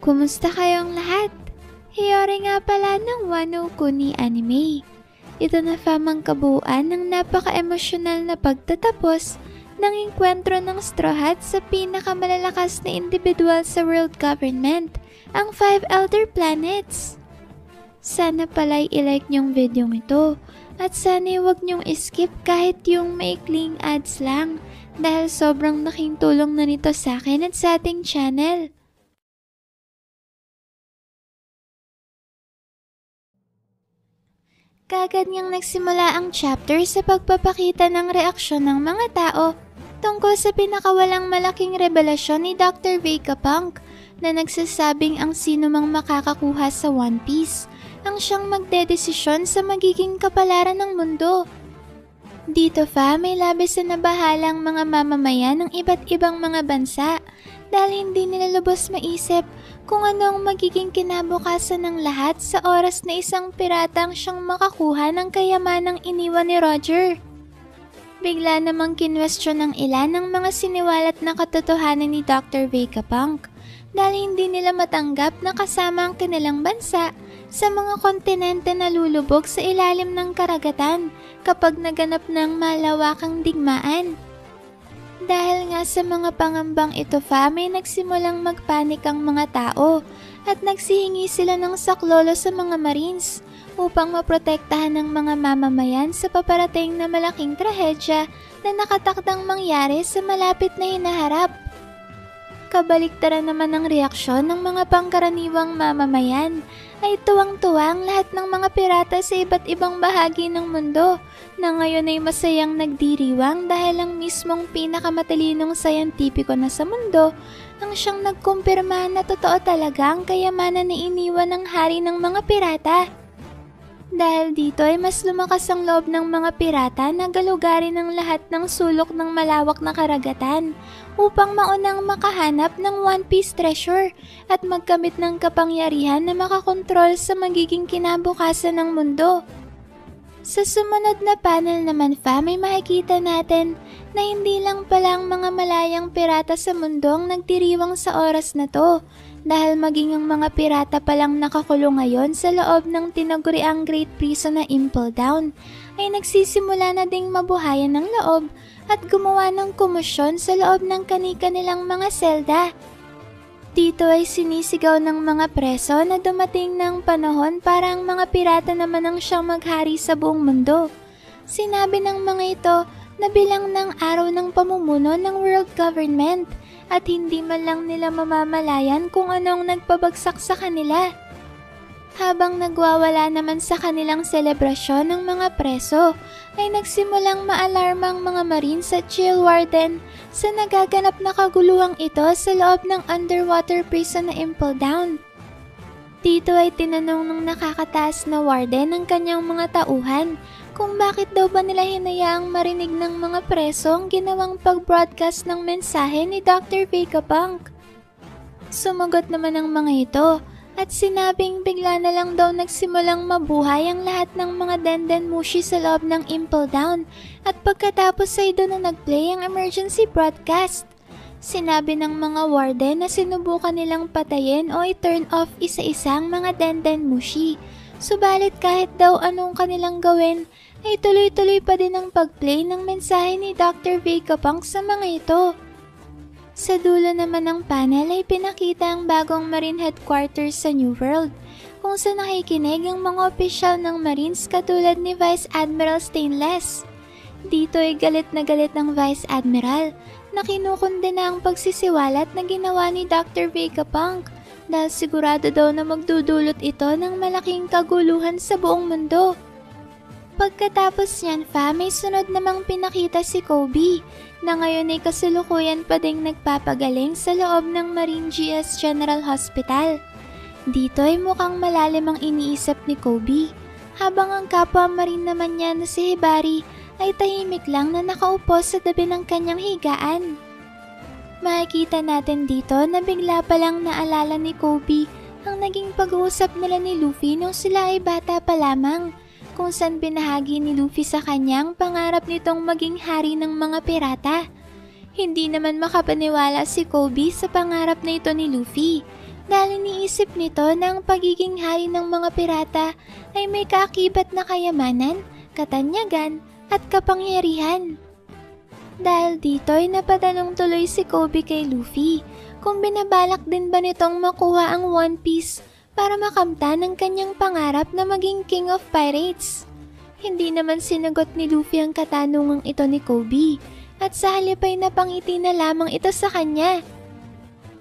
Kumusta kayong lahat? Hiyori nga pala ng Wano Kuni Anime. Ito na famang kabuuan ng napaka-emosyonal na pagtatapos ng engkwentro ng Straw Hat sa pinakamalalakas na individual sa world government, ang 5 Elder Planets. Sana pala'y ilike nyong video ito at sana huwag nyong skip kahit yung maikling ads lang dahil sobrang laking tulong na nito sa akin at sa ating channel. Kagad niyang nagsimula ang chapter sa pagpapakita ng reaksyon ng mga tao tungkol sa pinakawalang malaking revelasyon ni Dr. Vegapunk na nagsasabing ang sino mang makakakuha sa One Piece ang siyang magdedesisyon sa magiging kapalaran ng mundo. Dito may labis na nabahalang mga mamamayan ng iba't ibang mga bansa dahil hindi nila lubos maisip kung ano ang magiging kinabukasan ng lahat sa oras na isang piratang siyang makakuha ng kayamanang iniwan ni Roger. Bigla namang kinwestiyon ng ilan ng mga siniwalat na katotohanan ni Dr. Vegapunk dahil hindi nila matanggap na kasama ang kanilang bansa sa mga kontinente na lulubog sa ilalim ng karagatan kapag naganap ng malawakang digmaan. Dahil nga sa mga pangambang ito may nagsimulang magpanik ang mga tao at nagsihingi sila ng saklolo sa mga Marines upang maprotektahan ng mga mamamayan sa paparating na malaking trahedya na nakatakdang mangyari sa malapit na hinaharap. Kabaliktaran naman ng reaksyon ng mga pangkaraniwang mamamayan ay tuwang-tuwa ang lahat ng mga pirata sa iba't ibang bahagi ng mundo na ngayon ay masayang nagdiriwang dahil ang mismong pinakamatalinong sayantipiko na sa mundo ang siyang nagkumpirma na totoo talaga ang kayamanan na iniwan ng hari ng mga pirata. Dahil dito ay mas lumakas ang loob ng mga pirata na galugarin ang lahat ng sulok ng malawak na karagatan upang maunang makahanap ng One Piece treasure at magkamit ng kapangyarihan na makakontrol sa magiging kinabukasan ng mundo. Sa sumunod na panel naman may makikita natin na hindi lang pala ang mga malayang pirata sa mundo ang nagdiriwang sa oras na to dahil maging ang mga pirata palang nakakulong ngayon sa loob ng tinaguriang Great Prison na Impel Down ay nagsisimula na ding mabuhayan ng loob at gumawa ng komosyon sa loob ng kani-kanilang mga selda. Dito ay sinisigaw ng mga preso na dumating ng panahon para ang mga pirata naman ang siyang maghari sa buong mundo. Sinabi ng mga ito na bilang ng araw ng pamumuno ng world government at hindi man lang nila mamamalayan kung anong nagpabagsak sa kanila. Habang nagwawala naman sa kanilang selebrasyon ng mga preso, ay nagsimulang maalarmang mga Marines at Jail Warden sa nagaganap na kaguluhang ito sa loob ng underwater prison na Impel Down. Dito ay tinanong ng nakakataas na warden ang kanyang mga tauhan kung bakit daw ba nila hinayaang marinig ng mga preso ang ginawang pag-broadcast ng mensahe ni Dr. Vegapunk. Sumagot naman ang mga ito at sinabing bigla na lang daw nagsimulang mabuhay ang lahat ng mga Dendenmushi sa loob ng Impel Down at pagkatapos ay doon na nag-play ang emergency broadcast. Sinabi ng mga warden na sinubukan nilang patayin o i-turn off isa-isang mga Dendenmushi. Subalit kahit daw anong kanilang gawin ay tuloy-tuloy pa din ang pag-play ng mensahe ni Dr. Vegapunk sa mga ito. Sa dulo naman ng panel ay pinakita ang bagong Marine Headquarters sa New World, kung saan nakikinig ang mga opisyal ng Marines katulad ni Vice Admiral Stainless. Dito ay galit na galit ng Vice Admiral na kinukundena ang pagsisiwalat na ginawa ni Dr. Vegapunk dahil sigurado daw na magdudulot ito ng malaking kaguluhan sa buong mundo. Pagkatapos niyan may sunod namang pinakita si Kobe na ngayon ay kasalukuyan pa ding nagpapagaling sa loob ng Marine GS General Hospital. Dito ay mukhang malalim ang iniisip ni Kobe, habang ang kapwa Marine naman niya na si Hibari ay tahimik lang na nakaupo sa tabi ng kanyang higaan. Makikita natin dito na bigla palang naalala ni Kobe ang naging pag-uusap nila ni Luffy nung sila ay bata pa lamang, kung saan binahagi ni Luffy sa kanyang pangarap nitong maging hari ng mga pirata. Hindi naman makapaniwala si Kobe sa pangarap na ito ni Luffy dahil iniisip nito na ang pagiging hari ng mga pirata ay may kaakibat na kayamanan, katanyagan at kapangyarihan. Dahil dito ay napatanong tuloy si Kobe kay Luffy kung binabalak din ba nitong makuha ang One Piece para makamtan ang kanyang pangarap na maging King of Pirates. Hindi naman sinagot ni Luffy ang katanungang ito ni Kobe at sa halip ay napangiti na lamang ito sa kanya.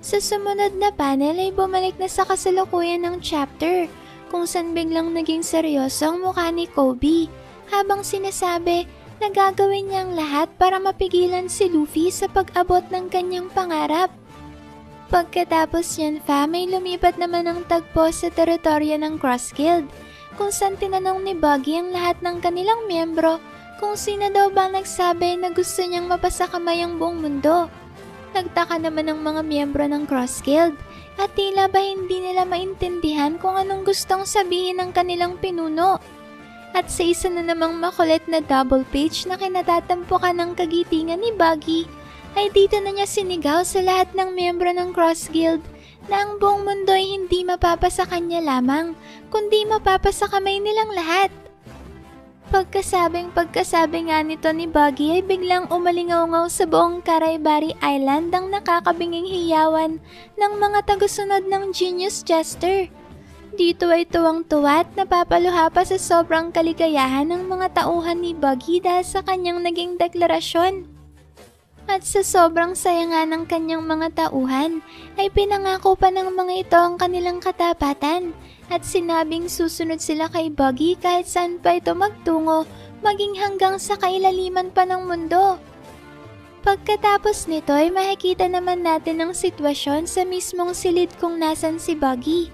Sa sumunod na panel ay bumalik na sa kasalukuyan ng chapter kung saan biglang naging seryoso ang mukha ni Kobe habang sinasabi na gagawin niya ang lahat para mapigilan si Luffy sa pag-abot ng kanyang pangarap. Pagkatapos yan may lumipat naman ang tagpo sa teritoryo ng Cross Guild kung saan tinanong ni Buggy ang lahat ng kanilang miyembro kung sino daw bang nagsabi na gusto niyang mapasakamay ang buong mundo. Nagtaka naman ang mga miyembro ng Cross Guild at tila ba hindi nila maintindihan kung anong gustong sabihin ng kanilang pinuno. At sa isa na namang makulit na double page na kinatatampukan ng kagitingan ni Buggy, ay dito na niya sinigaw sa lahat ng miyembro ng Cross Guild na ang buong mundo ay hindi mapapasa kanya lamang, kundi mapapasa kamay nilang lahat. Pagkasabi nga nito ni Buggy ay biglang umalingaw-ngaw sa buong Karaibari Island ang nakakabinging hiyawan ng mga tagusunod ng Genius Jester. Dito ay tuwang-tuwa at napapaluha pa sa sobrang kaligayahan ng mga tauhan ni Buggy dahil sa kanyang naging deklarasyon. At sa sobrang saya nga ng kanyang mga tauhan, ay pinangako pa ng mga ito ang kanilang katapatan at sinabing susunod sila kay Buggy kahit saan pa ito magtungo, maging hanggang sa kailaliman pa ng mundo. Pagkatapos nito ay makikita naman natin ang sitwasyon sa mismong silid kung nasan si Buggy.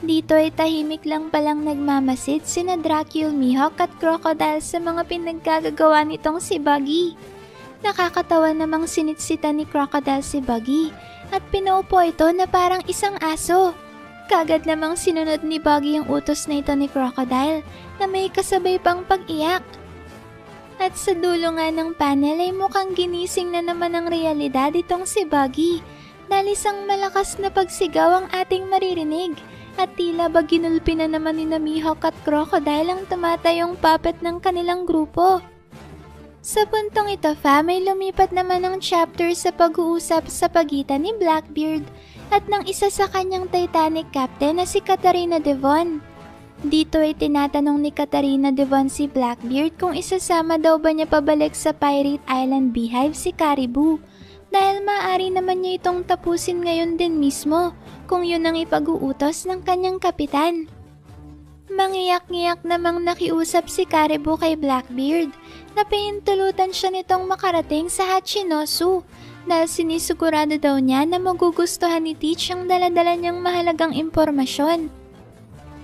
Dito ay tahimik lang palang nagmamasid sina Dracule, Mihawk at Crocodile sa mga pinaggagawa nitong si Buggy. Nakakatawa namang sinitsita ni Crocodile si Buggy at pinaupo ito na parang isang aso. Kagad namang sinunod ni Buggy ang utos na ito ni Crocodile na may kasabay pang pag-iyak. At sa dulo nga ng panel ay mukhang ginising na naman ang realidad itong si Buggy dahil isang malakas na pagsigaw ang ating maririnig at tila ba ginulpi na naman ni Mihawk at Crocodile ang tumatayong puppet ng kanilang grupo. Sa puntong ito may lumipat naman ang chapter sa pag-uusap sa pagitan ni Blackbeard at ng isa sa kanyang Titanic captain na si Katarina Devon. Dito ay tinatanong ni Katarina Devon si Blackbeard kung isasama daw ba niya pabalik sa Pirate Island Beehive si Caribou dahil maaari naman niya itong tapusin ngayon din mismo kung yun ang ipag-uutos ng kanyang kapitan. Mangiyak-ngiyak namang nakiusap si Caribou kay Blackbeard na pahintulutan siya nitong makarating sa Hachinosu dahil sinisigurado daw niya na magugustuhan ni Teach ang daladala niyang mahalagang impormasyon.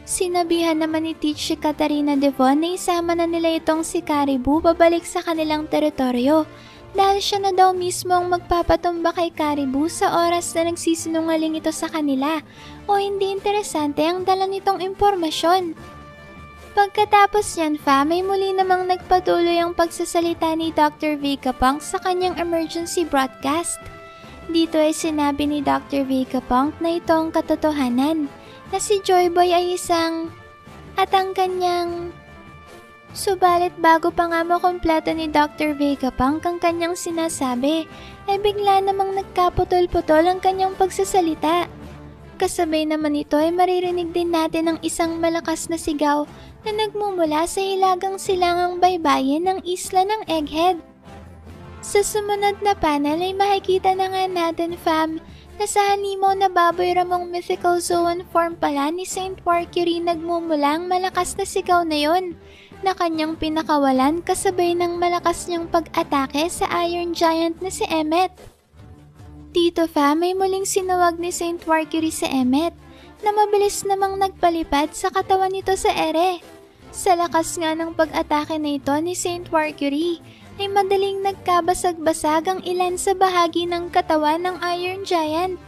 Sinabihan naman ni Teach si Katarina Devon na isama na nila itong si Caribou babalik sa kanilang teritoryo dahil siya na daw mismo ang magpapatumba kay Caribou sa oras na nagsisinungaling ito sa kanila o hindi interesante ang dala nitong impormasyon. Pagkatapos yan may muli namang nagpatuloy ang pagsasalita ni Dr. Vegapunk sa kanyang emergency broadcast. Dito ay sinabi ni Dr. Vegapunk na ito ang katotohanan, na si Joy Boy ay isang at ang kanyang... Subalit bago pa nga makumpleto ni Dr. Vegapunk ang kanyang sinasabi, ay bigla namang nagkaputol-putol ang kanyang pagsasalita. Kasabay naman ito ay maririnig din natin ang isang malakas na sigaw na nagmumula sa hilagang silangang baybayin ng isla ng Egghead. Sa sumunod na panel ay makikita na nga natin na sa halimaw na baboy ramong mythical zoan form pala ni Saint Mercury nagmumula ang malakas na sigaw na yon na kanyang pinakawalan kasabay ng malakas niyang pag-atake sa Iron Giant na si Emmet. Dito may muling sinawag ni Saint Mercury sa Emmet na mabilis namang nagpalipad sa katawan nito sa ere. Sa lakas nga ng pag-atake na ito ni Saint Mercury ay madaling nagkabasag-basag ang ilan sa bahagi ng katawan ng Iron Giant.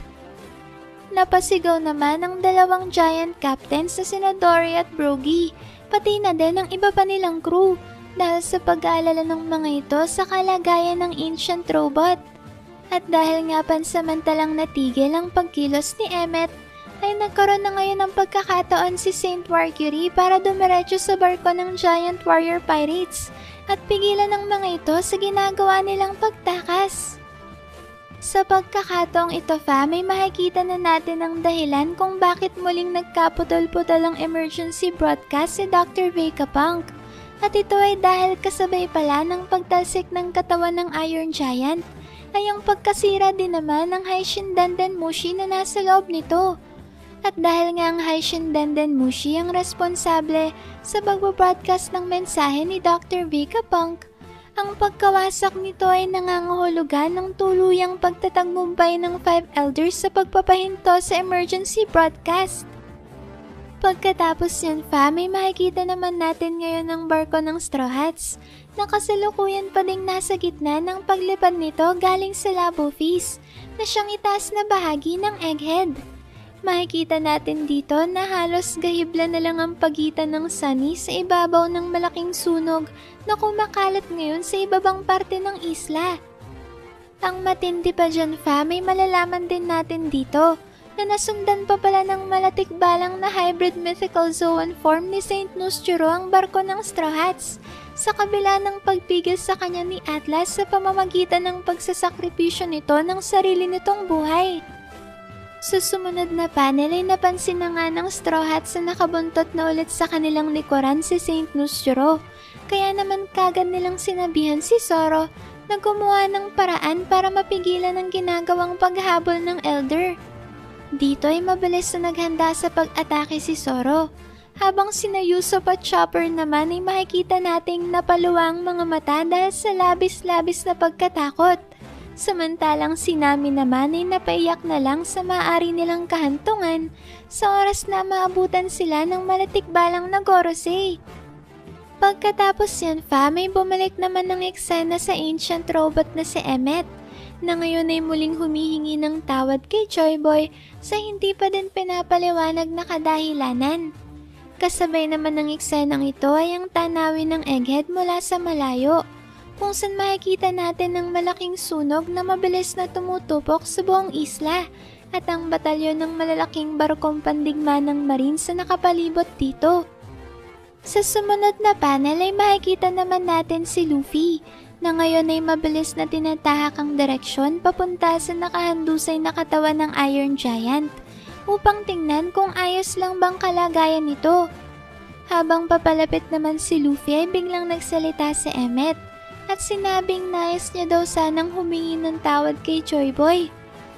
Napasigaw naman ang dalawang Giant Captains na sina Dory at Brogy, pati na din ang iba pa nilang crew dahil sa pag-aalala ng mga ito sa kalagayan ng ancient robot. At dahil nga pansamantalang natigil ang pagkilos ni Emmet, ay nagkaroon na ngayon ng pagkakataon si Saint Mercury para dumiretso sa barko ng Giant Warrior Pirates at pigilan ng mga ito sa ginagawa nilang pagtakas. Sa pagkakataong ito may makikita na natin ang dahilan kung bakit muling nagkaputol-putol ang emergency broadcast si Dr. Vegapunk. At ito ay dahil kasabay pala ng pagtalsik ng katawan ng Iron Giant ay ang pagkasira din naman ng Haishin Dandenmushi na nasa loob nito. At dahil nga ang Haishin Dandenmushi ang responsable sa pagbabroadcast ng mensahe ni Dr. Vegapunk, ang pagkawasak nito ay nangangahulugan ng tuluyang pagtatagumpay ng 5 elders sa pagpapahinto sa emergency broadcast. Pagkatapos yan may makikita naman natin ngayon ang barko ng Straw Hats na kasalukuyan pa ding nasa gitna ng paglipad nito galing sa Labo Feast na siyang itaas na bahagi ng Egghead. Makikita natin dito na halos gahibla na lang ang pagitan ng Sunny sa ibabaw ng malaking sunog na kumakalat ngayon sa ibabang parte ng isla. Ang matindi pa dyan may malalaman din natin dito na nasundan pa pala ng malatikbalang na hybrid mythical zoan form ni Saint Nusturo ang barko ng Straw Hats sa kabila ng pagpigil sa kanya ni Atlas sa pamamagitan ng pagsasakripisyo nito ng sarili nitong buhay. Sa sumunod na panel ay napansin na nga ng Straw Hats na nakabuntot na ulit sa kanilang likuran si Saint Nusturo, kaya naman kagad nilang sinabihan si Zoro na gumawa ng paraan para mapigilan ang ginagawang paghabol ng Elder. Dito ay mabilis na naghanda sa pag-atake si Zoro, habang sina Usopp at Chopper naman ay makikita nating napaluwang mga mata dahil sa labis-labis na pagkatakot. Samantalang si Nami naman ay napaiyak na lang sa maaari nilang kahantungan sa oras na maabutan sila ng malatikbalang na Gorosei. Pagkatapos yan may bumalik naman ng eksena sa ancient robot na si Emmet, na ngayon ay muling humihingi ng tawad kay Joy Boy sa hindi pa din pinapaliwanag na kadahilanan. Kasabay naman ng eksenang ito ay ang tanawin ng Egghead mula sa malayo, kung saan makikita natin ang malaking sunog na mabilis na tumutupok sa buong isla at ang batalyon ng malalaking barkong pandigma ng Marines na nakapalibot dito. Sa sumunod na panel ay makikita naman natin si Luffy na ngayon ay mabilis na tinatahak ang direksyon papunta sa nakahandusay na katawan ng Iron Giant upang tingnan kung ayos lang bang kalagayan nito. Habang papalapit naman si Luffy ay biglang nagsalita si Emmet at sinabing nais niya daw sanang humingi ng tawad kay Joy Boy.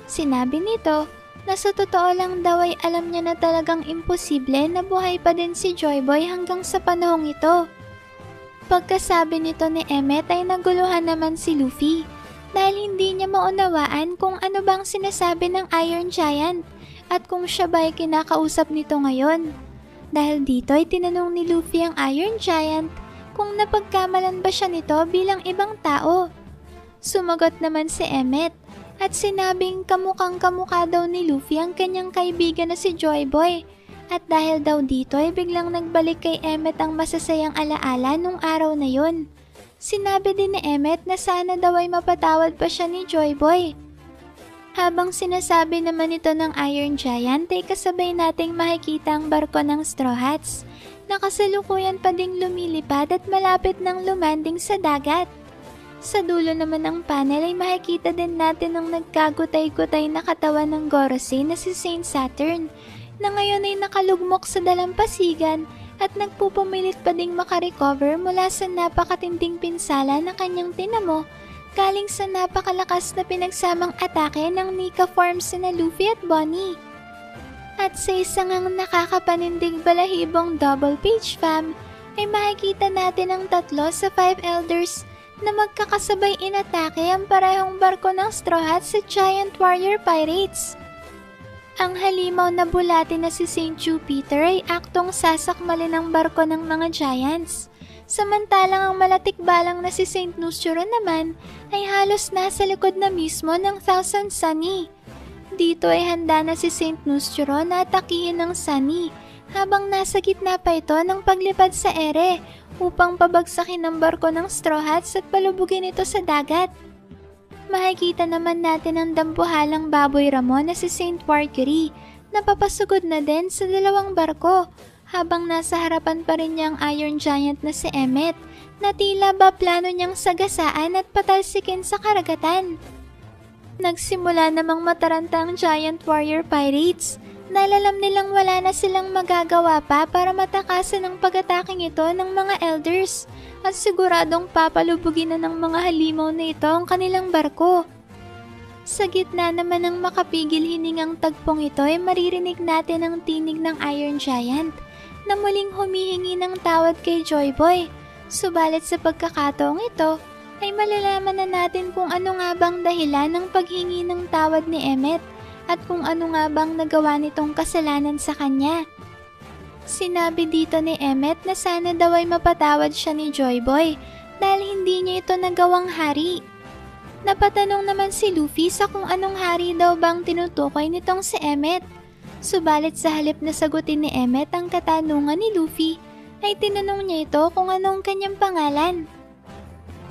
Sinabi nito na sa totoo lang daw ay alam niya na talagang imposible na buhay pa din si Joy Boy hanggang sa panahong ito. Pagkasabi nito ni Emmet ay naguluhan naman si Luffy dahil hindi niya maunawaan kung ano bang sinasabi ng Iron Giant at kung siya ba ay kinakausap nito ngayon. Dahil dito ay tinanong ni Luffy ang Iron Giant kung napagkamalan ba siya nito bilang ibang tao. Sumagot naman si Emmet at sinabing kamukhang-kamukha daw ni Luffy ang kanyang kaibigan na si Joy Boy. At dahil daw dito ay biglang nagbalik kay Emmet ang masasayang alaala nung araw na yun. Sinabi din ni Emmet na sana daw ay mapatawad pa siya ni Joy Boy. Habang sinasabi naman ito ng Iron Giant ay kasabay nating makikita ang barko ng Straw Hats na kasalukuyan pa ding lumilipad at malapit ng lumanding sa dagat. Sa dulo naman ng panel ay makikita din natin ang nagkagutay-gutay na katawan ng Gorosei na si Saint Saturn na ngayon ay nakalugmok sa dalampasigan at nagpupumilit pa ding makarecover mula sa napakatinding pinsala na kanyang tinamo galing sa napakalakas na pinagsamang atake ng Nika forms na Luffy at Bonnie. At sa isang ang nakakapanindig balahibong double page ay makikita natin ang 3 sa 5 elders na magkakasabay inatake ang parehong barko ng Straw Hats sa Giant Warrior Pirates. Ang halimaw na bulati na si Saint Jupiter ay aktong sasakmalin ang barko ng mga Giants. Samantalang ang malatikbalang na si Saint Nusturo naman ay halos nasa likod na mismo ng Thousand Sunny. Dito ay handa na si Saint Nusturo na atakihin ng Sunny habang nasa gitna pa ito ng paglipad sa ere upang pabagsakin ang barko ng Straw Hats at palubugin ito sa dagat. Makikita naman natin ang dambuhalang baboy Ramon na si Saint Mercury napapasugod na din sa dalawang barko habang nasa harapan pa rin niya ang Iron Giant na si Emmet na tila ba plano niyang sagasaan at patalsikin sa karagatan. Nagsimula namang mataranta ang Giant Warrior Pirates. Nalalam nilang wala na silang magagawa pa para matakasan ang pag-ataking ito ng mga elders at siguradong papalubugin na ng mga halimaw na ito ang kanilang barko. Sa gitna naman ng makapigil hiningang tagpong ito ay maririnig natin ang tinig ng Iron Giant na muling humihingi ng tawad kay Joy Boy. Subalit sa pagkakataong ito ay malalaman na natin kung ano nga bang dahilan ng paghingi ng tawad ni Emmet at kung ano nga bang nagawa nitong kasalanan sa kanya. Sinabi dito ni Emmet na sana daw ay mapatawad siya ni Joy Boy dahil hindi niya ito nagawang hari. Napatanong naman si Luffy sa kung anong hari daw bang tinutukoy nitong si Emmet. Subalit sa halip na sagutin ni Emmet ang katanungan ni Luffy, ay tinanong niya ito kung anong kanyang pangalan.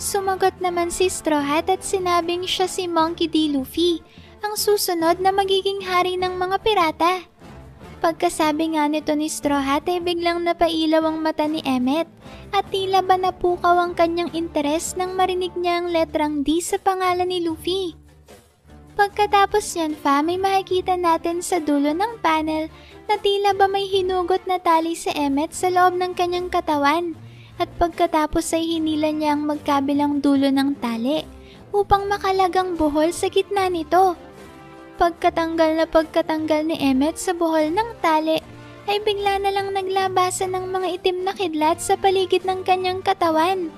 Sumagot naman si Straw Hat at sinabing siya si Monkey D. Luffy, ang susunod na magiging hari ng mga pirata. Pagkasabi nga nito ni Straw Hat ay biglang napailaw ang mata ni Emmet at tila ba napukaw ang kanyang interes nang marinig niya ang letrang D sa pangalan ni Luffy. Pagkatapos yan may makikita natin sa dulo ng panel na tila ba may hinugot na tali si Emmet sa loob ng kanyang katawan at pagkatapos ay hinila niya ang magkabilang dulo ng tali upang makalagang buhol sa gitna nito. Pagkatanggal ni Emmet sa buhol ng tali ay bigla na lang naglabasan ng mga itim na kidlat sa paligid ng kanyang katawan.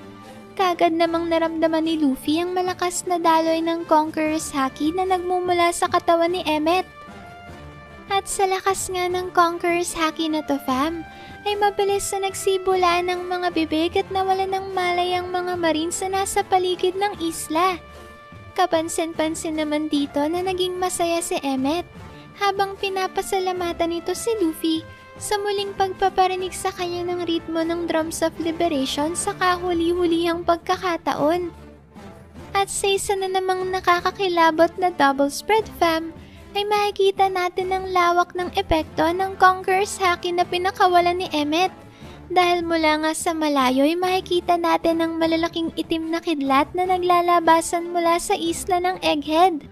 Kagad namang naramdaman ni Luffy ang malakas na daloy ng Conqueror's Haki na nagmumula sa katawan ni Emmet. At sa lakas nga ng Conqueror's Haki na to ay mabilis na nagsibulaan ng mga bibig at nawalan ng malay ang mga marines na nasa paligid ng isla. Kapansin-pansin naman dito na naging masaya si Emmet habang pinapasalamatan nito si Luffy sa muling pagpaparinig sa kanya ng ritmo ng Drums of Liberation sa kahuli-hulihang pagkakataon. At sa isa na namang nakakakilabot na double spread ay makikita natin ang lawak ng epekto ng Conqueror's Haki na pinakawalan ni Emmet. Dahil mula nga sa malayo ay makikita natin ang malalaking itim na kidlat na naglalabasan mula sa isla ng Egghead.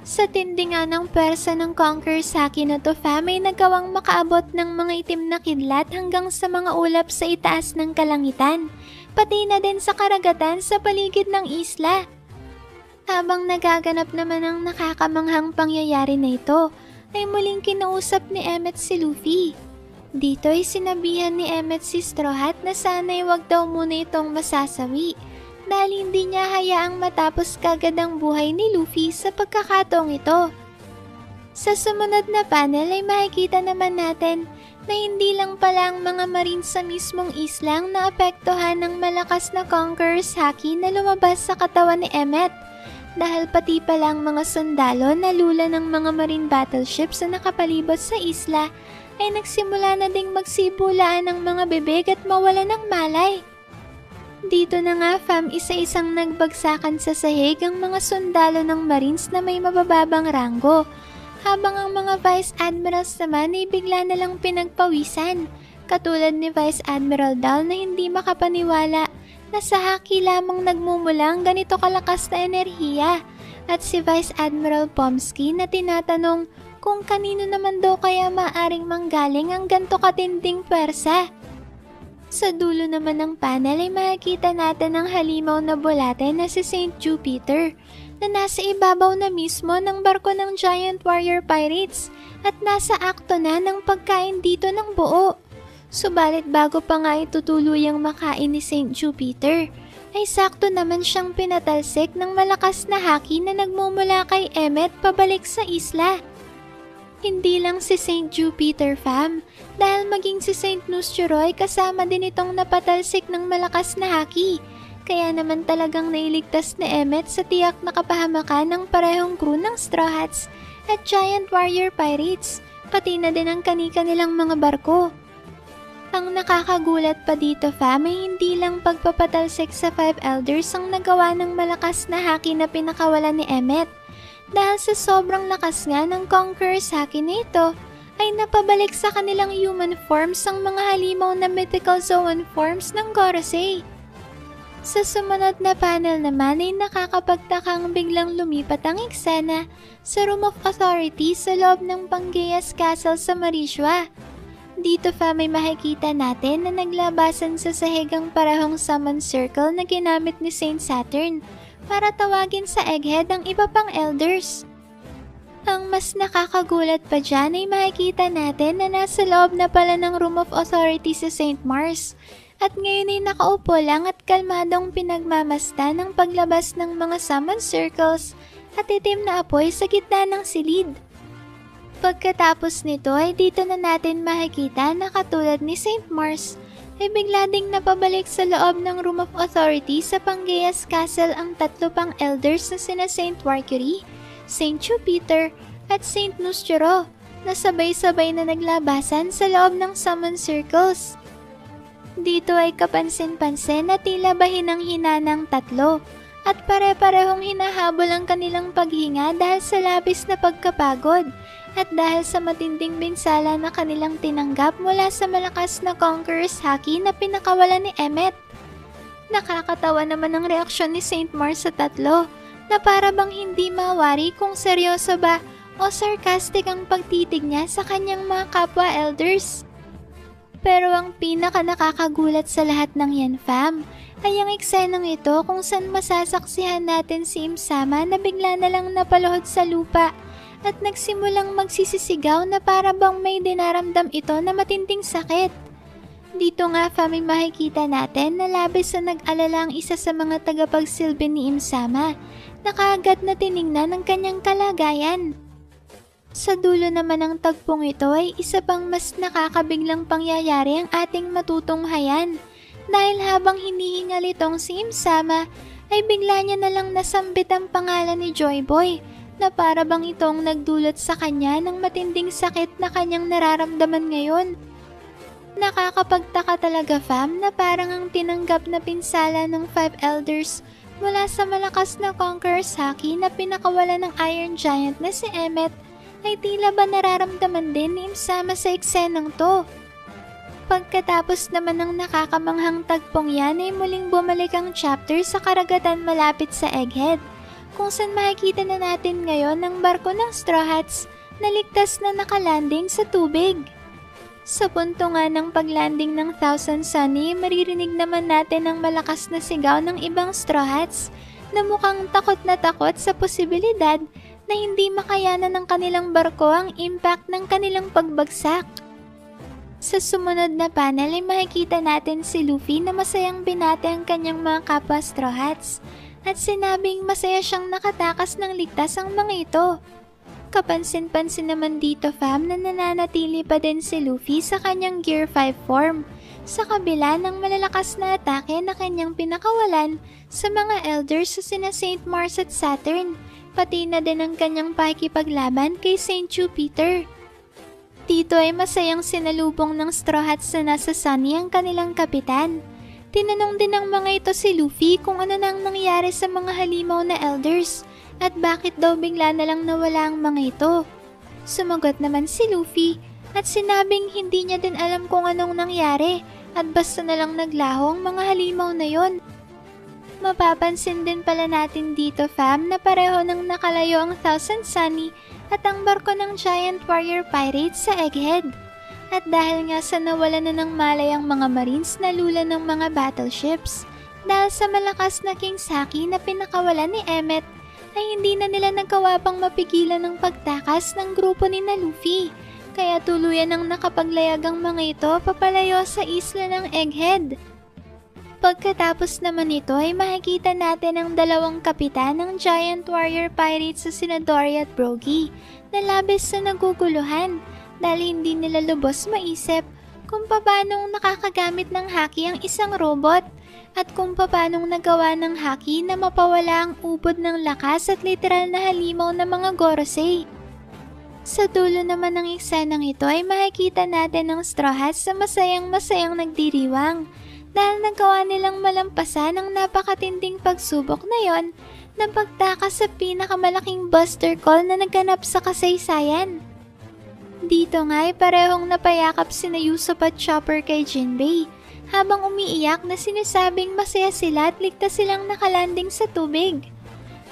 Sa tindi nga ng pwersa ng Conqueror's Haki na to ay nagawang makaabot ng mga itim na kidlat hanggang sa mga ulap sa itaas ng kalangitan, pati na din sa karagatan sa paligid ng isla. Habang nagaganap naman ang nakakamanghang pangyayari na ito, ay muling kinausap ni Emmet si Luffy. Dito ay sinabihan ni Emmet si Straw Hat na sana'y wag daw muna itong masasawi dahil hindi niya hayaang matapos kagad ang buhay ni Luffy sa pagkakataong ito. Sa sumunod na panel ay makikita naman natin na hindi lang pala ang mga marines sa mismong islang naapektuhan ng malakas na Conqueror's Haki na lumabas sa katawan ni Emmet dahil pati pala ang mga sundalo na lula ng mga marine battleships na nakapalibot sa isla ay nagsimula na ding magsibulaan ng mga bibig at mawala ng malay. Dito na nga isa-isang nagbagsakan sa sahig ang mga sundalo ng Marines na may mabababang ranggo, habang ang mga Vice Admirals naman ay bigla na lang pinagpawisan, katulad ni Vice Admiral Dal na hindi makapaniwala na sa haki lamang nagmumula ang ganito kalakas na enerhiya, at si Vice Admiral Pomsky na tinatanong kung kanino naman daw kaya maaring manggaling ang ganto katinding pwersa. Sa dulo naman ng panel ay makikita natin ang halimaw na bulate na si Saint Jupiter na nasa ibabaw na mismo ng barko ng Giant Warrior Pirates at nasa akto na ng pagkain dito ng buo. Subalit bago pa nga itutuluyang makain ni Saint Jupiter, ay sakto naman siyang pinatalsik ng malakas na haki na nagmumula kay Emmet pabalik sa isla. Hindi lang si Saint Jupiter dahil maging si Saint Nusturoy kasama din itong napatalsik ng malakas na haki. Kaya naman talagang nailigtas ni Emmet sa tiyak na kapahamakan ng parehong crew ng Straw Hats at Giant Warrior Pirates, pati na din ang kanika nilang mga barko. Ang nakakagulat pa dito ay hindi lang pagpapatalsik sa 5 elders ang nagawa ng malakas na haki na pinakawalan ni Emmet. Dahil sa sobrang lakas nga ng Conqueror's Haki na ito, ay napabalik sa kanilang human forms ang mga halimaw na mythical Zoan forms ng Gorosei. Sa sumunod na panel naman ay nakakapagtakang biglang lumipat ang eksena sa Room of Authority sa loob ng Panggeas Castle sa Marishua. Dito pa may makikita natin na naglabasan sa sahigang parehong summon circle na ginamit ni Saint Saturn para tawagin sa Egghead ang iba pang elders. Ang mas nakakagulat pa dyan ay makikita natin na nasa loob na pala ng Room of Authority si Saint Mars at ngayon ay nakaupo lang at kalmadong pinagmamasta ng paglabas ng mga summon circles at itim na apoy sa gitna ng silid. Pagkatapos nito ay dito na natin makikita na katulad ni Saint Mars ay bigla ding napabalik sa loob ng Room of Authority sa Panggeas Castle ang tatlo pang elders na sina Saint Mercury, Saint Jupiter at Saint Nustero na sabay-sabay na naglabasan sa loob ng summon circles. Dito ay kapansin-pansin na tila bahinang-hina ng tatlo at pare-parehong hinahabol ang kanilang paghinga dahil sa labis na pagkapagod at dahil sa matinding binsala na kanilang tinanggap mula sa malakas na Conqueror's Haki na pinakawalan ni Emmet. Nakakatawa naman ang reaksyon ni Saint Mars sa tatlo na para bang hindi mawari kung seryoso ba o sarcastic ang pagtitig niya sa kanyang mga kapwa elders. Pero ang pinaka nakakagulat sa lahat ng yan fam ay ang eksenang ito kung saan masasaksihan natin si Imsama na bigla na lang napaluhod sa lupa at nagsimulang magsisisigaw na para bang may dinaramdam ito na matinding sakit. Dito nga fam ay makikita natin na labis na nag-alala ang isa sa mga tagapagsilbi ni Imsama na kaagad na tiningnan ng kanyang kalagayan. Sa dulo naman ng tagpong ito ay isa pang mas nakakabiglang pangyayari ang ating matutunghayan dahil habang hinihingal itong si Imsama ay bigla niya na lang nasambit ang pangalan ni Joy Boy na para bang itong nagdulot sa kanya ng matinding sakit na kanyang nararamdaman ngayon. Nakakapagtaka talaga fam na parang ang tinanggap na pinsala ng 5 elders mula sa malakas na Conqueror's Haki na pinakawala ng Iron Giant na si Emmet ay tila ba nararamdaman din ni Imsama sa eksenang to. Pagkatapos naman ng nakakamanghang tagpong yan ay muling bumalik ang chapter sa karagatan malapit sa Egghead, kung saan makikita na natin ngayon ang barko ng Straw Hats na ligtas na nakalanding sa tubig. Sa punto nga ng paglanding ng Thousand Sunny, maririnig naman natin ang malakas na sigaw ng ibang Straw Hats na mukhang takot na takot sa posibilidad na hindi makayanan ng kanilang barko ang impact ng kanilang pagbagsak. Sa sumunod na panel ay makikita natin si Luffy na masayang binate ang kanyang mga kapwa Straw Hats at sinabing masaya siyang nakatakas ng ligtas ang mga ito. Kapansin-pansin naman dito fam na nananatili pa din si Luffy sa kanyang Gear 5 form sa kabila ng malalakas na atake na kanyang pinakawalan sa mga elders sa sina Saint Mars at Saturn, pati na din ang kanyang pakikipaglaban kay Saint Jupiter. Dito ay masayang sinalubong ng Straw Hats na nasa Sunny ang kanilang kapitan. Tinanong din ng mga ito si Luffy kung ano nang nangyari sa mga halimaw na elders at bakit daw bigla na lang nawala ang mga ito. Sumagot naman si Luffy at sinabing hindi niya din alam kung anong nangyari at basta na lang naglaho ang mga halimaw na yon. Mapapansin din pala natin dito fam na pareho nang nakalayo ang Thousand Sunny at ang barko ng Giant Warrior Pirates sa Egghead. At dahil nga sa nawala na ng malay ang mga marines na lula ng mga battleships, dahil sa malakas na King's Haki na pinakawalan ni Emmet, ay hindi na nila nagawa pang mapigilan ng pagtakas ng grupo ni na Luffy, kaya tuluyan ang nakapaglayag ang mga ito papalayo sa isla ng Egghead. Pagkatapos naman ito ay makikita natin ang dalawang kapitan ng Giant Warrior Pirates sa sina Dory at Brogy na labis na naguguluhan dahil hindi nila lubos maisip kung paanong nakakagamit ng haki ang isang robot at kung paanong nagawa ng haki na mapawala ang ubod ng lakas at literal na halimaw ng mga Gorosei. Sa dulo naman ng eksenang ito ay makikita natin ang Straw Hats sa masayang nagdiriwang dahil nagawa nilang malampasan ang napakatinding pagsubok na yon Napagtakas sa pinakamalaking buster call na naganap sa kasaysayan. Dito nga ay parehong napayakap sina Usopp at Chopper kay Jinbei habang umiiyak na sinasabing masaya sila at ligtas silang nakalanding sa tubig.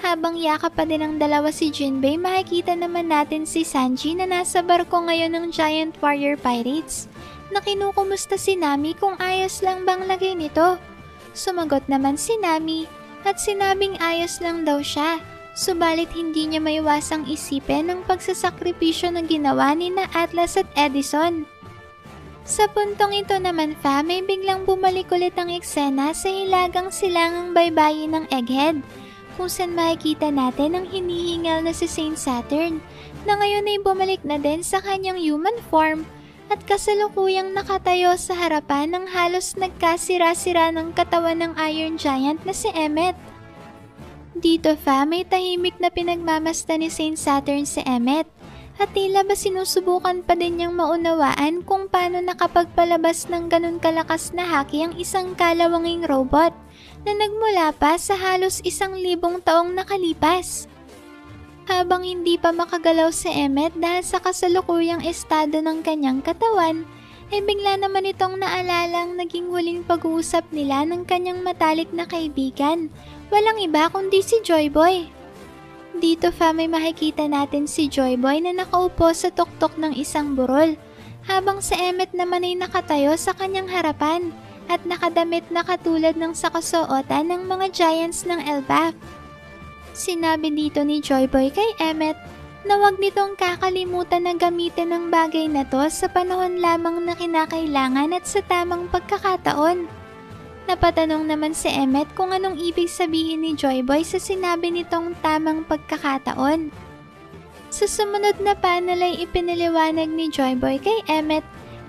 Habang yakap pa din ang dalawa si Jinbei, makikita naman natin si Sanji na nasa barko ngayon ng Giant Warrior Pirates na kinukumusta si Nami kung ayos lang bang lagay nito. Sumagot naman si Nami at sinabing ayos lang daw siya, subalit hindi niya maiwasang isipin ang pagsasakripisyo na ginawa ni na Atlas at Edison. Sa puntong ito naman may biglang bumalik ulit ang eksena sa hilagang silangang baybayin ng Egghead, kung saan makikita natin ang hinihingal na si Saint Saturn na ngayon ay bumalik na din sa kanyang human form at kasalukuyang nakatayo sa harapan ng halos nagkasira-sira ng katawan ng Iron Giant na si Emmet. Dito may tahimik na pinagmamasdan ni Saint Saturn si Emmet at tila ba sinusubukan pa din niyang maunawaan kung paano nakapagpalabas ng ganun kalakas na haki ang isang kalawanging robot na nagmula pa sa halos 1,000 taong nakalipas. Habang hindi pa makagalaw si Emmet dahil sa kasalukuyang estado ng kanyang katawan, bigla naman itong naalalang naging huling pag-uusap nila ng kanyang matalik na kaibigan. Walang iba kundi si Joy Boy. Dito may makikita natin si Joy Boy na nakaupo sa tuktok ng isang burol, habang si Emmet naman ay nakatayo sa kanyang harapan at nakadamit na katulad ng sa kasuotan ng mga giants ng Elbaf. Sinabi dito ni Joy Boy kay Emmet na huwag nitong kakalimutan na gamitin ang bagay na to sa panahon lamang na kinakailangan at sa tamang pagkakataon. Napatanong naman si Emmet kung anong ibig sabihin ni Joy Boy sa sinabi nitong tamang pagkakataon. Sa sumunod na panel ay ipinaliwanag ni Joy Boy kay Emmet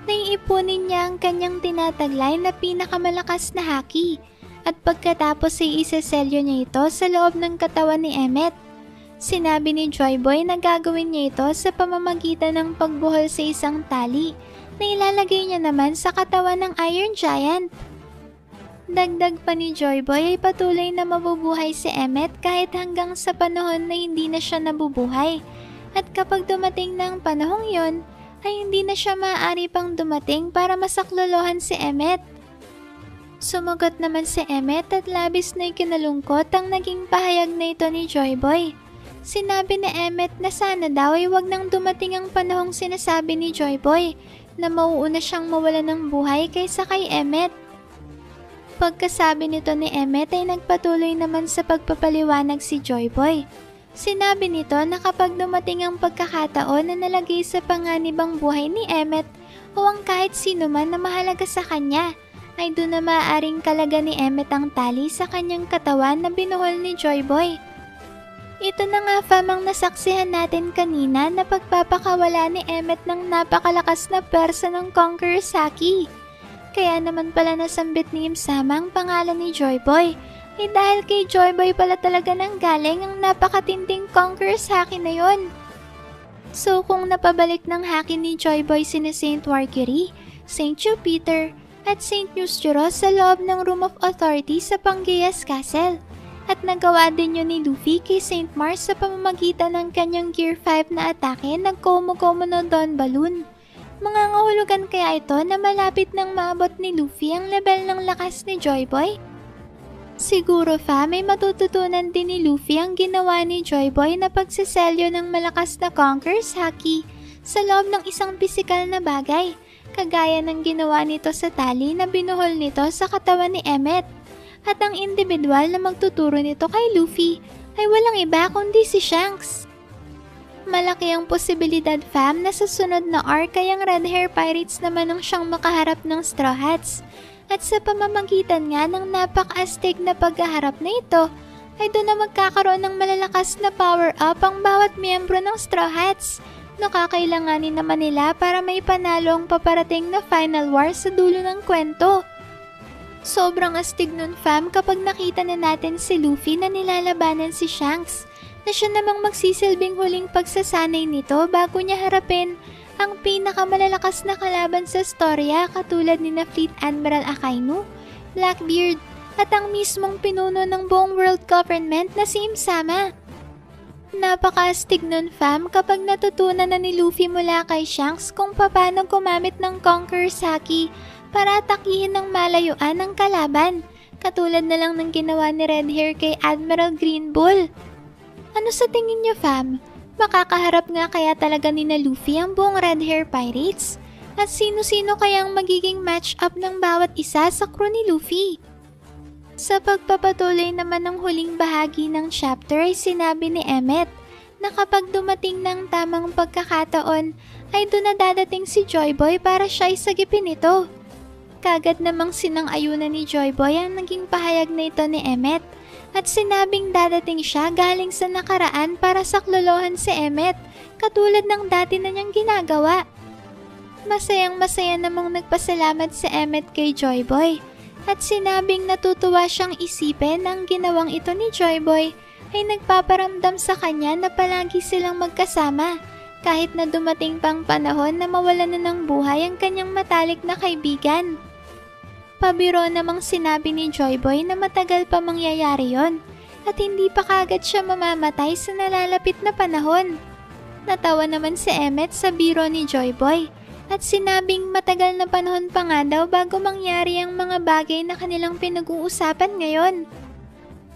na iipunin niya ang kanyang tinataglay na pinakamalakas na haki at pagkatapos ay iseselyo niya ito sa loob ng katawan ni Emmet. Sinabi ni Joy Boy na gagawin niya ito sa pamamagitan ng pagbuhol sa isang tali na ilalagay niya naman sa katawan ng Iron Giant. Dagdag pa ni Joy Boy ay patuloy na mabubuhay si Emmet kahit hanggang sa panahon na hindi na siya nabubuhay. At kapag dumating na ang panahong yon, ay hindi na siya maaari pang dumating para masaklolohan si Emmet. Sumagot naman si Emmet at labis na ikinalungkot ang naging pahayag na ito ni Joy Boy. Sinabi ni Emmet na sana daw ay wag nang dumating ang panahong sinasabi ni Joy Boy na mauuna siyang mawala ng buhay kaysa kay Emmet. Pagkasabi nito ni Emmet ay nagpatuloy naman sa pagpapaliwanag si Joy Boy. Sinabi nito na kapag dumating ang pagkakataon na nalagay sa panganib ang buhay ni Emmet o ang kahit sino man na mahalaga sa kanya, ay doon na maaaring kalaga ni Emmet ang tali sa kanyang katawan na binuhol ni Joy Boy. Ito na nga famang nasaksihan natin kanina na pagpapakawala ni Emmet ng napakalakas na persa ng Conqueror's Haki. Kaya naman pala nasambit ni Im-sama ang pangalan ni Joy Boy, dahil kay Joy Boy pala talaga nang galing ang napakatinding Conqueror's Haki na yon. So kung napabalik ng haki ni Joy Boy sina Saint Mercury, Saint Jupiter, at Saint Eustace sa loob ng Room of Authority sa Pangeas Castle. At nagawa din yun ni Luffy kay Saint Mars sa pamamagitan ng kanyang Gear 5 na atake ng Komo-Komo no Don Balloon. Mangangahulugan kaya ito na malapit nang maabot ni Luffy ang level ng lakas ni Joy Boy? Siguro may matututunan din ni Luffy ang ginawa ni Joy Boy na pagsiselyo ng malakas na Conqueror's Haki sa loob ng isang pisikal na bagay, kagaya ng ginawa nito sa tali na binuhol nito sa katawan ni Emmet. At ang individual na magtuturo nito kay Luffy ay walang iba kundi si Shanks. Malaki ang posibilidad na sa sunod na arc ay ang Red Hair Pirates naman ang siyang makaharap ng Straw Hats. At sa pamamagitan nga ng napaka-astig na paghaharap na ito, ay doon na magkakaroon ng malalakas na power-up ang bawat miyembro ng Straw Hats na kakailanganin naman nila para may panalo ang paparating na Final War sa dulo ng kwento. Sobrang astig nun kapag nakita na natin si Luffy na nilalabanan si Shanks, na siya namang magsisilbing huling pagsasanay nito bago niya harapin ang pinakamalalakas na kalaban sa storya katulad ni na Fleet Admiral Akainu, Blackbeard, at ang mismong pinuno ng buong world government na si Imsama. Napakaastig nun, fam, kapag natutunan na ni Luffy mula kay Shanks kung paano gumamit ng Conqueror's Haki para atakihin ng malayuan ng kalaban, katulad na lang ng ginawa ni Redhair kay Admiral Green Bull. Ano sa tingin niyo, fam? Makakaharap nga kaya talaga ni na Luffy ang buong Redhair Pirates? At sino-sino kayang magiging match-up ng bawat isa sa crew ni Luffy? Sa pagpapatuloy naman ng huling bahagi ng chapter ay sinabi ni Emmet na kapag dumating ng tamang pagkakataon ay doon na dadating si Joy Boy para siya isagipin ito. Kagad namang sinang-ayunan ni Joy Boy ang naging pahayag na ito ni Emmet at sinabing dadating siya galing sa nakaraan para saklolohan si Emmet katulad ng dati na niyang ginagawa. Masayang-masaya namang nagpasalamat si Emmet kay Joy Boy. At sinabing natutuwa siyang isipin ang ginawang ito ni Joy Boy ay nagpaparamdam sa kanya na palagi silang magkasama kahit na dumating pang panahon na mawalan na ng buhay ang kanyang matalik na kaibigan. Pabiro namang sinabi ni Joy Boy na matagal pa mangyayari yon at hindi pa kagad siya mamamatay sa nalalapit na panahon. Natawa naman si Emmet sa biro ni Joy Boy. At sinabing matagal na panahon pa nga daw bago mangyari ang mga bagay na kanilang pinag-uusapan ngayon.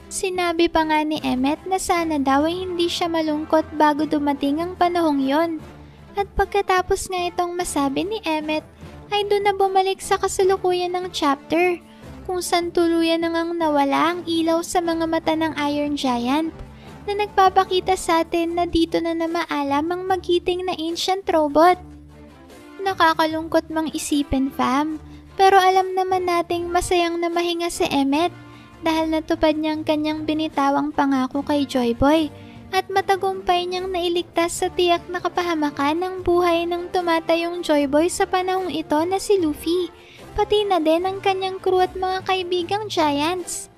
Sinabi pa nga ni Emmet na sana daw ay hindi siya malungkot bago dumating ang panahong yon. At pagkatapos nga itong masabi ni Emmet, ay doon na bumalik sa kasalukuyan ng chapter, kung saan tuluyan na ngang nawala ang ilaw sa mga mata ng Iron Giant, na nagpapakita sa atin na dito na maalam ang magiting na ancient robot. Nakakalungkot mang isipin, fam, pero alam naman nating masayang na mahinga si Emmet dahil natupad niya ang kanyang binitawang pangako kay Joy Boy at matagumpay niyang nailigtas sa tiyak na kapahamakan ng buhay ng tumatayong Joy Boy sa panahong ito na si Luffy, pati na din ang kanyang crew at mga kaibigang Giants.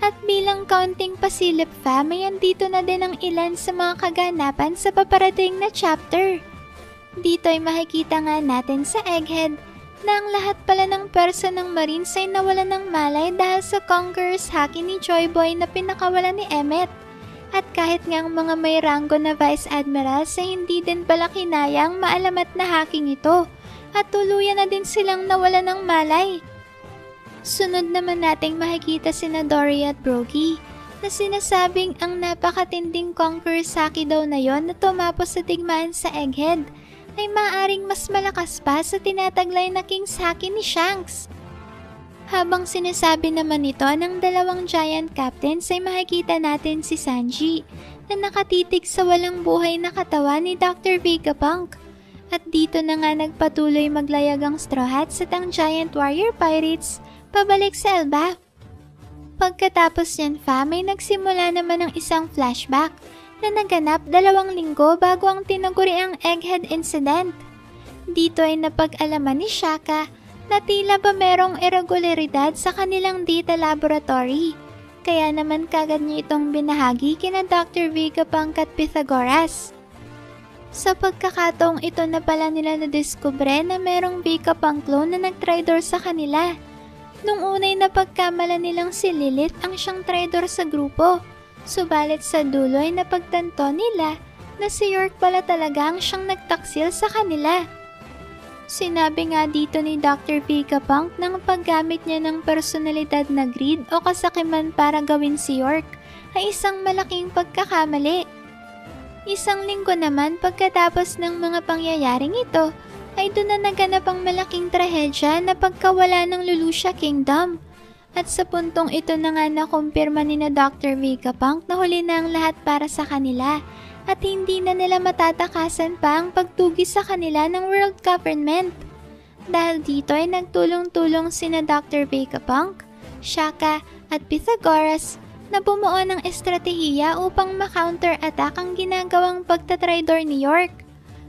At bilang kaunting pasilip, fam, ay andito na din ang ilan sa mga kaganapan sa paparating na chapter. Dito ay makikita nga natin sa Egghead na ang lahat pala ng pwersa ng Marines ay nawalan ng malay dahil sa Conqueror's Haki ni Joy Boy na pinakawalan ni Emmet. At kahit nga ang mga may ranggo na Vice Admiral sa hindi din pala kinayang maalamat na hacking ito at tuluyan na din silang nawalan ng malay. Sunod naman nating makikita sina Dory at Broggy na sinasabing ang napakatinding Conqueror's Haki daw na yon na tumapos sa digmaan sa Egghead ay maaaring mas malakas pa sa tinataglay na King's Haki ni Shanks. Habang sinasabi naman ito ng dalawang giant captains ay makikita natin si Sanji na nakatitig sa walang buhay na katawan ni Dr. Vegapunk. At dito na nga nagpatuloy maglayag ang Straw Hats at ang Giant Warrior Pirates pabalik sa Elbaf. Pagkatapos yan, fam, ay nagsimula naman ng isang flashback na naganap 2 linggo bago ang tinaguriang Egghead Incident. Dito ay napag-alaman ni Shaka na tila ba merong irregularidad sa kanilang data laboratory. Kaya naman kagad niya itong binahagi kina Dr. Vegapunk at Pythagoras. Sa pagkakataong ito na pala nila nadiskubre na merong Vegapunk clone na nag-traitor sa kanila. Nung unay napagkamala nilang si Lilith ang siyang traitor sa grupo. Subalit sa dulo ay napagtanto nila na si York pala talaga ang siyang nagtaksil sa kanila. Sinabi nga dito ni Dr. Vegapunk na ang paggamit niya ng personalidad na greed o kasakiman para gawin si York ay isang malaking pagkakamali. 1 linggo naman pagkatapos ng mga pangyayaring ito ay doon na naganap ang malaking trahedya na pagkawala ng Lelouch Kingdom. At sa puntong ito na nga nakumpirma ni na Dr. Vegapunk na huli na ang lahat para sa kanila at hindi na nila matatakasan pa ang pagtugis sa kanila ng world government. Dahil dito ay nagtulong-tulong sina Dr. Vegapunk, Shaka at Pythagoras na bumuo ng estratehiya upang ma-counter-attack ang ginagawang pagtatraidor ni York.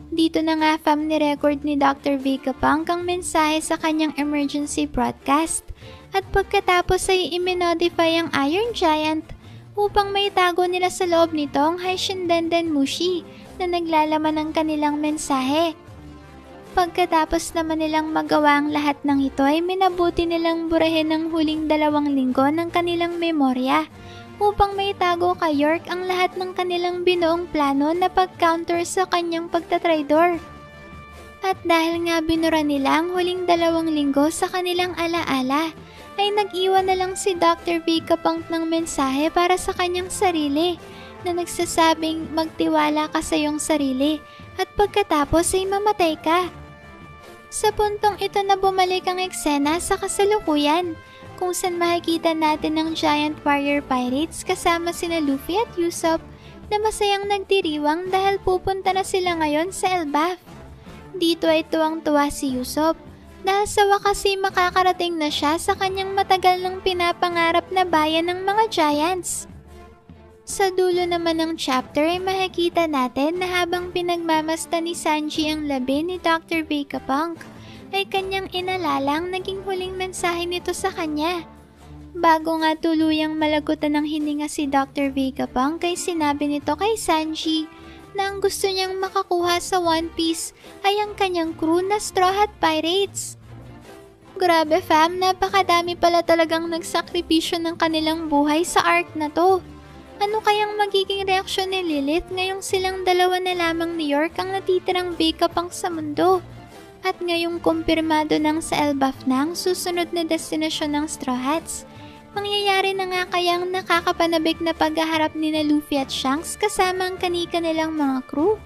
Dito na nga fam ni-record ni Dr. Vegapunk ang mensahe sa kanyang emergency broadcast. At pagkatapos ay iminodify ang Iron Giant upang maitago nila sa loob nito ang Haishin Denden Mushi na naglalaman ng kanilang mensahe. Pagkatapos naman nilang magawa ang lahat ng ito ay minabuti nilang burahin ng huling 2 linggo ng kanilang memorya upang maitago kay York ang lahat ng kanilang binuong plano na pag-counter sa kanyang pagtatraidor. At dahil nga binura nila ang huling 2 linggo sa kanilang alaala, ay nag-iwan na lang si Dr. Vegapunk ng mensahe para sa kanyang sarili na nagsasabing magtiwala ka sa iyong sarili at pagkatapos ay mamatay ka. Sa puntong ito na bumalik ang eksena sa kasalukuyan, kung saan makikita natin ang Giant Warrior Pirates kasama sina Luffy at Usopp na masayang nagdiriwang dahil pupunta na sila ngayon sa Elbaf. Dito ay tuwang-tuwa si Usopp dahil sa wakas ay makakarating na siya sa kanyang matagal nang pinapangarap na bayan ng mga Giants. Sa dulo naman ng chapter ay makikita natin na habang pinagmamasta ni Sanji ang labi ni Dr. Vegapunk, ay kanyang inalalang naging huling mensahe nito sa kanya. Bago nga tuluyang malagutan ng hininga si Dr. Vegapunk ay sinabi nito kay Sanji na ang gusto niyang makakuha sa One Piece ay ang kanyang crew na Straw Hat Pirates. Grabe fam, napakadami pala talagang nagsakripisyo ng kanilang buhay sa arc na to. Ano kayang magiging reaksyon ni Lilith ngayong silang 2 na lamang ni York ang natitirang Vegapunk sa mundo? At ngayong kumpirmado ng sa Elbaf na ang susunod na destinasyon ng Straw Hats, mangyayari na nga kayang nakakapanabik na paghaharap ni na Luffy at Shanks kasama ang kanika nilang mga crew?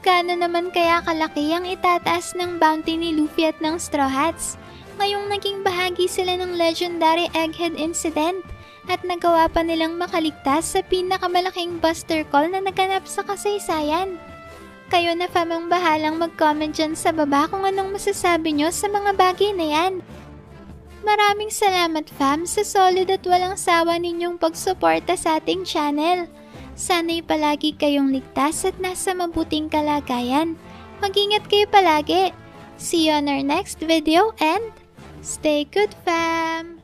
Gaano naman kaya kalaki ang itataas ng bounty ni Luffy at ng Straw Hats ngayong naging bahagi sila ng legendary Egghead Incident at nagawa pa nilang makaligtas sa pinakamalaking Buster Call na naganap sa kasaysayan? Kayo na fam ang bahalang mag-comment dyan sa baba kung anong masasabi nyo sa mga bagay na yan. Maraming salamat fam sa solid at walang sawa ninyong pagsuporta sa ating channel. Sana'y palagi kayong ligtas at nasa mabuting kalagayan. Mag-ingat kayo palagi. See you on our next video and stay good fam!